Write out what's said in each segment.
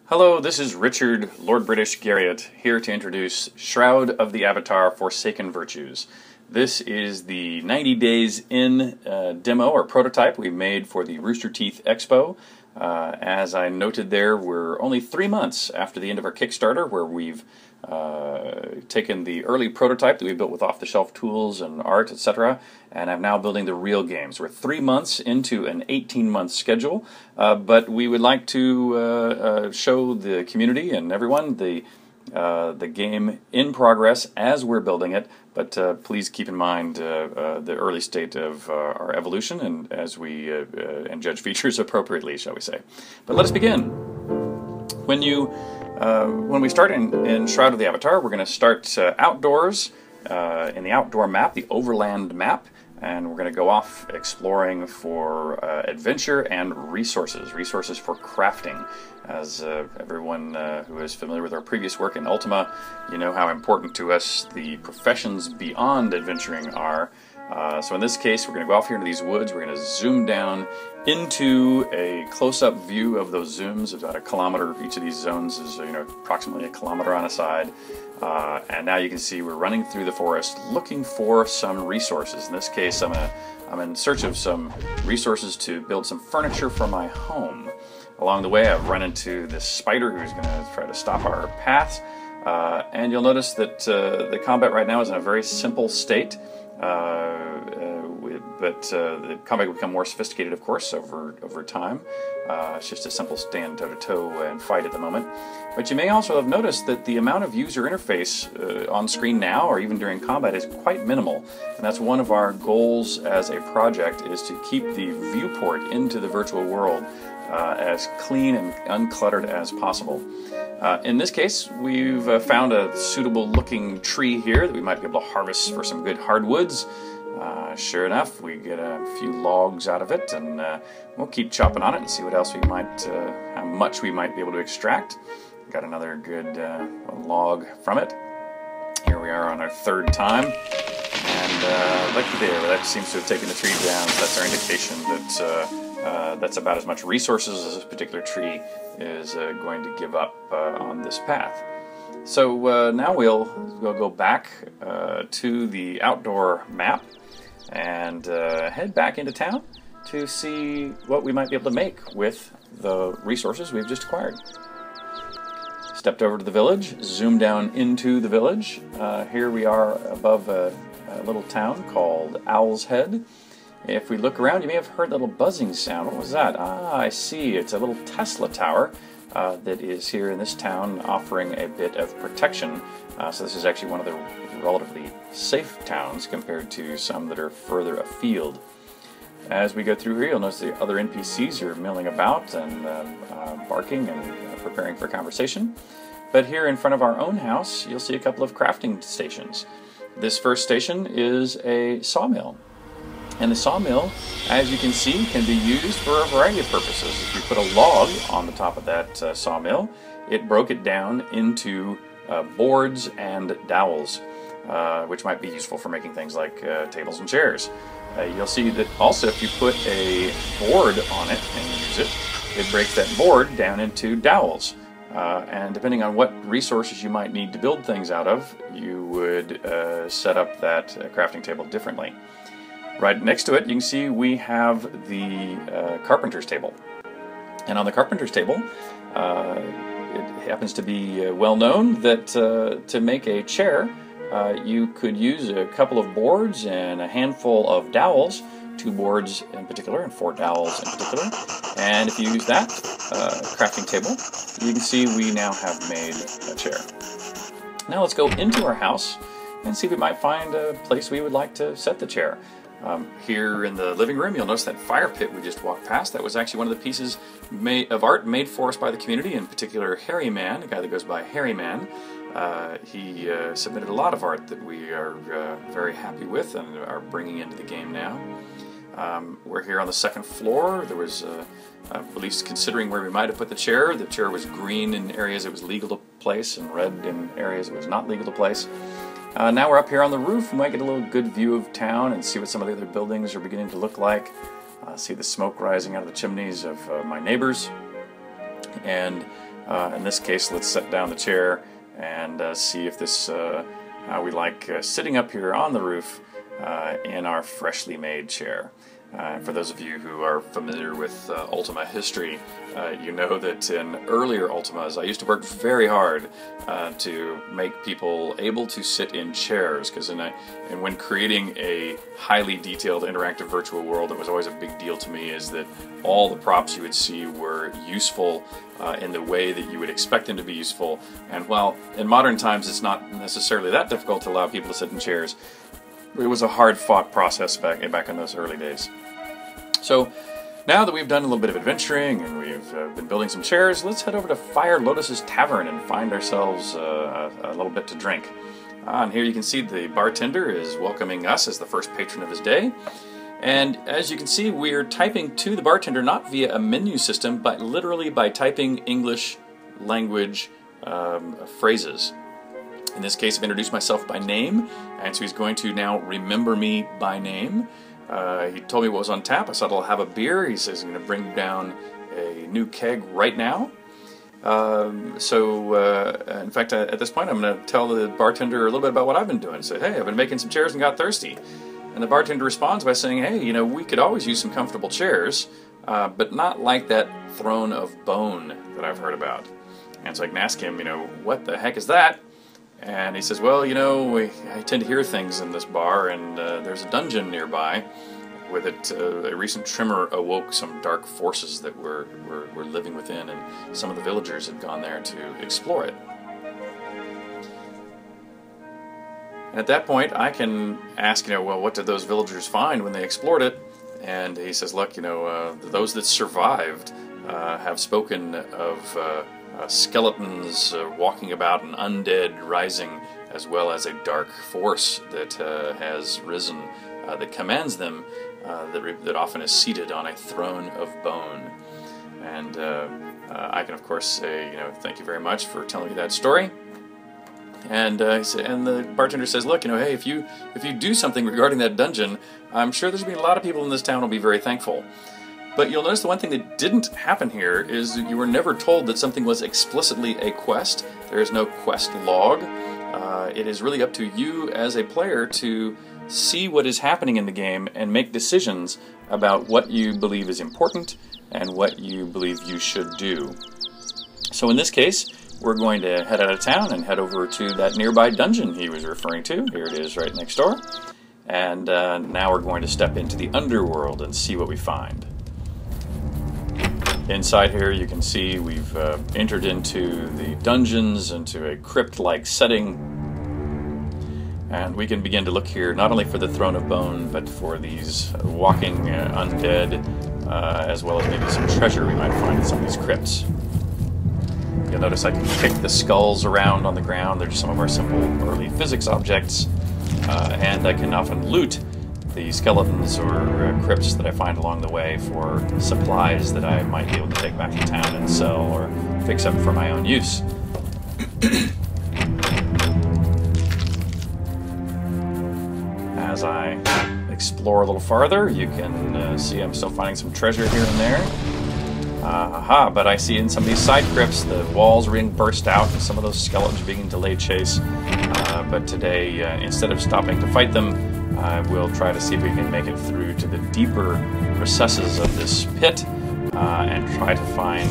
Hello, this is Richard, Lord British Garriott, here to introduce Shroud of the Avatar Forsaken Virtues. This is the 90 Days In demo or prototype we made for the Rooster Teeth Expo. As I noted there, we're only 3 months after the end of our Kickstarter, where we've taken the early prototype that we built with off-the-shelf tools and art, etc., and I'm now building the real games. We're 3 months into an 18-month schedule, but we would like to show the community and everyone the game in progress as we're building it, but please keep in mind the early state of our evolution and as we and judge features appropriately, shall we say. But let us begin. When we start in Shroud of the Avatar, we're going to start outdoors in the outdoor map, the overland map, and we're going to go off exploring for adventure and resources for crafting. As everyone who is familiar with our previous work in Ultima, you know how important to us the professions beyond adventuring are. So in this case, we're going to go off here into these woods. We're going to zoom down into a close-up view of those zooms, about a kilometer. Each of these zones is approximately a kilometer on a side. And now you can see we're running through the forest looking for some resources. In this case, I'm in search of some resources to build some furniture for my home. Along the way, I've run into this spider who's going to try to stop our paths. And you'll notice that the combat right now is in a very simple state. But the combat will become more sophisticated, of course, over time. It's just a simple stand toe-to-toe and fight at the moment. But you may also have noticed that the amount of user interface on screen now, or even during combat, is quite minimal. And that's one of our goals as a project, is to keep the viewport into the virtual world as clean and uncluttered as possible. In this case, we've found a suitable looking tree here that we might be able to harvest for some good hardwoods. Sure enough, we get a few logs out of it, and we'll keep chopping on it and see what else we might, how much we might be able to extract. Got another good log from it. Here we are on our third time, and like there, that seems to have taken the tree down. So that's our indication that that's about as much resources as this particular tree is going to give up on this path. So now we'll go back to the outdoor map and head back into town to see what we might be able to make with the resources we've just acquired. Stepped over to the village, zoomed down into the village. Here we are above a little town called Owl's Head. If we look around, you may have heard a little buzzing sound. What was that? Ah, I see. It's a little Tesla tower that is here in this town, offering a bit of protection. So this is actually one of the relatively safe towns compared to some that are further afield. As we go through here, you'll notice the other NPCs are milling about and barking and preparing for conversation. But here in front of our own house, you'll see a couple of crafting stations. This first station is a sawmill. And the sawmill, as you can see, can be used for a variety of purposes. If you put a log on the top of that sawmill, it broke it down into boards and dowels, which might be useful for making things like tables and chairs. You'll see that also if you put a board on it and use it, it breaks that board down into dowels. And depending on what resources you might need to build things out of, you would set up that crafting table differently. Right next to it, you can see we have the carpenter's table. And on the carpenter's table, it happens to be well known that to make a chair, you could use a couple of boards and a handful of dowels, 2 boards in particular and 4 dowels in particular. And if you use that crafting table, you can see we now have made a chair. Now let's go into our house and see if we might find a place we would like to set the chair. Here in the living room, you'll notice that fire pit we just walked past. That was actually one of the pieces of art made for us by the community, in particular Harry Man, a guy that goes by Harry Man. He submitted a lot of art that we are very happy with and are bringing into the game now. We're here on the second floor. There was, at least considering where we might have put the chair was green in areas it was legal to place and red in areas it was not legal to place. Now we're up here on the roof. We might get a little good view of town and see what some of the other buildings are beginning to look like. See the smoke rising out of the chimneys of my neighbors. And In this case, let's set down the chair and see if this, how we like sitting up here on the roof in our freshly made chair. For those of you who are familiar with Ultima history, you know that in earlier Ultimas I used to work very hard to make people able to sit in chairs, because when creating a highly detailed interactive virtual world, it was always a big deal to me is that all the props you would see were useful in the way that you would expect them to be useful. And while in modern times it's not necessarily that difficult to allow people to sit in chairs, it was a hard-fought process back in those early days. So now that we've done a little bit of adventuring and we've been building some chairs, let's head over to Fire Lotus's Tavern and find ourselves a little bit to drink. And here you can see the bartender is welcoming us as the first patron of his day. And as you can see, we're typing to the bartender not via a menu system, but literally by typing English language phrases. In this case, I've introduced myself by name, and so he's going to now remember me by name. He told me what was on tap. I said I'll have a beer. He says he's going to bring down a new keg right now. In fact, at this point, I'm going to tell the bartender a little bit about what I've been doing. I said, hey, I've been making some chairs and got thirsty. And the bartender responds by saying, hey, you know, we could always use some comfortable chairs, but not like that throne of bone that I've heard about. And so I can ask him, you know, what the heck is that? And he says, well, you know, I tend to hear things in this bar, and there's a dungeon nearby. With it, a recent tremor awoke some dark forces that were living within, and some of the villagers had gone there to explore it. And at that point, I can ask, you know, well, what did those villagers find when they explored it? And he says, look, you know, those that survived have spoken of skeletons walking about and undead rising, as well as a dark force that has risen, that commands them, that often is seated on a throne of bone. And I can, of course, say, you know, thank you very much for telling me that story. And the bartender says, look, you know, hey, if you do something regarding that dungeon, I'm sure there's going to be a lot of people in this town who will be very thankful. But you'll notice the one thing that didn't happen here is you were never told that something was explicitly a quest. There is no quest log. It is really up to you as a player to see what is happening in the game and make decisions about what you believe is important and what you believe you should do. So in this case, we're going to head out of town and head over to that nearby dungeon he was referring to. Here it is right next door. And now we're going to step into the underworld and see what we find. Inside here you can see we've entered into the dungeons, into a crypt-like setting. And we can begin to look here not only for the Throne of Bone, but for these walking undead, as well as maybe some treasure we might find in some of these crypts. You'll notice I can kick the skulls around on the ground. They're just some of our simple early physics objects. And I can often loot the skeletons or crypts that I find along the way for supplies that I might be able to take back to town and sell or fix up for my own use. As I explore a little farther, you can see I'm still finding some treasure here and there. But I see in some of these side crypts the walls are being burst out and some of those skeletons are being delayed chase. But today, instead of stopping to fight them, we'll try to see if we can make it through to the deeper recesses of this pit and try to find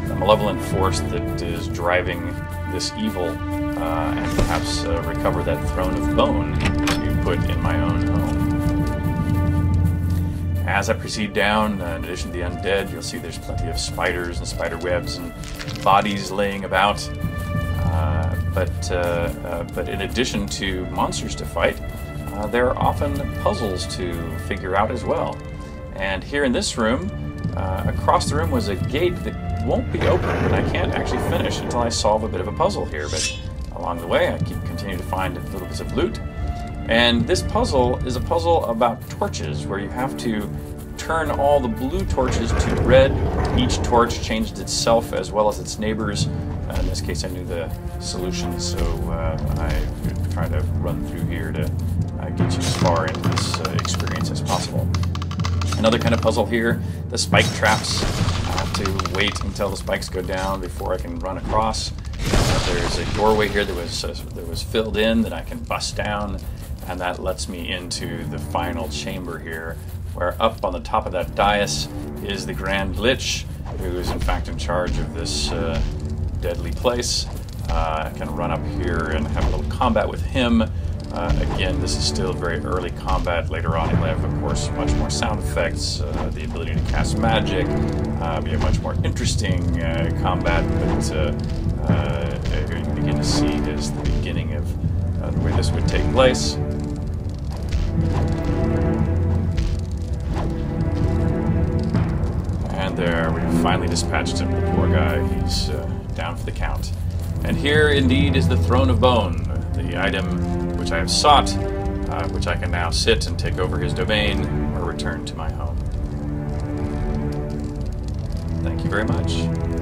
the malevolent force that is driving this evil and perhaps recover that throne of bone to put in my own home. As I proceed down, in addition to the undead, you'll see there's plenty of spiders and spider webs and bodies laying about. But in addition to monsters to fight, there are often puzzles to figure out as well. And here in this room, across the room was a gate that won't be open, and I can't actually finish until I solve a bit of a puzzle here. But along the way, I continue to find little bits of loot. And this puzzle is a puzzle about torches, where you have to turn all the blue torches to red. Each torch changed itself as well as its neighbors. In this case, I knew the solution, so I try to run through here to get you as far into this experience as possible. Another kind of puzzle here, the spike traps. I have to wait until the spikes go down before I can run across. There's a doorway here that was filled in that I can bust down, and that lets me into the final chamber here, where up on the top of that dais is the Grand Lich, who is in fact in charge of this deadly place. I can run up here and have a little combat with him. Again, this is still very early combat. Later on, you'll have, of course, much more sound effects, the ability to cast magic, be a much more interesting combat, but here you can begin to see is the beginning of the way this would take place. And there, we finally dispatched him, the poor guy. He's down for the count. And here, indeed, is the Throne of Bone, the item which I have sought, which I can now sit and take over his domain or return to my home. Thank you very much.